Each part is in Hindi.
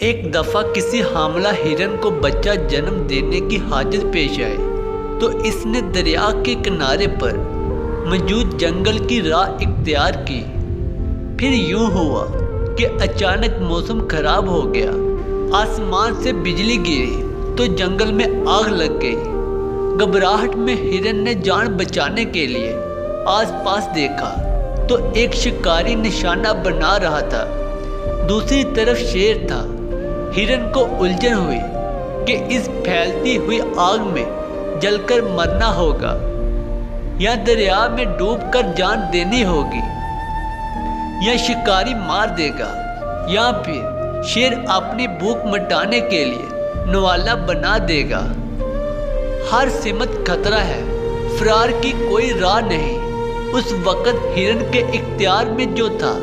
एक दफ़ा किसी हामला हिरन को बच्चा जन्म देने की हाजत पेश आए तो इसने दरिया के किनारे पर मौजूद जंगल की राह इख्तियार की। फिर यूं हुआ कि अचानक मौसम खराब हो गया। आसमान से बिजली गिरी तो जंगल में आग लग गई। घबराहट में हिरन ने जान बचाने के लिए आसपास देखा तो एक शिकारी निशाना बना रहा था। दूसरी तरफ शेर था। हिरन को उलझन हुई कि इस फैलती हुई आग में जलकर मरना होगा या दरिया में डूबकर जान देनी होगी, या शिकारी मार देगा या फिर शेर अपनी भूख मिटाने के लिए नवाला बना देगा। हर सिमत खतरा है, फरार की कोई राह नहीं। उस वक़्त हिरन के इख्तियार में जो था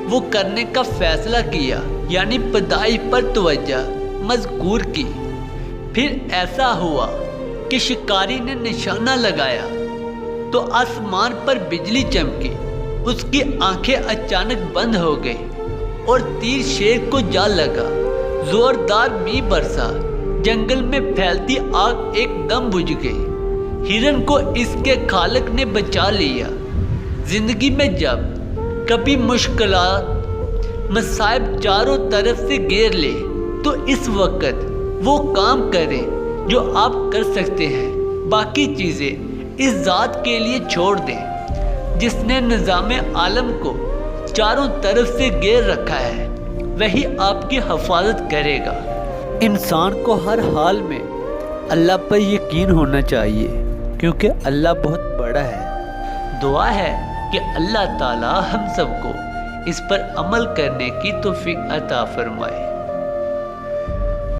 वो करने का फैसला किया, यानी पदाई पर तवज्जो मज़कूर की। फिर ऐसा हुआ कि शिकारी ने निशाना लगाया तो आसमान पर बिजली चमकी। उसकी आंखें अचानक बंद हो गई और तीर शेर को जा लगा। जोरदार मींह बरसा। जंगल में फैलती आग एकदम बुझ गई। हिरन को इसके खालिक ने बचा लिया। जिंदगी में जब कभी मुश्किलात मसाइब चारों तरफ से घेर ले तो इस वक्त वो काम करें जो आप कर सकते हैं। बाकी चीज़ें इस ज़ात के लिए छोड़ दें जिसने निज़ाम आलम को चारों तरफ से घेर रखा है। वही आपकी हिफाजत करेगा। इंसान को हर हाल में अल्लाह पर यकीन होना चाहिए क्योंकि अल्लाह बहुत बड़ा है। दुआ है कि अल्लाह ताला हम सबको इस पर अमल करने की तौफीक अता फरमाए।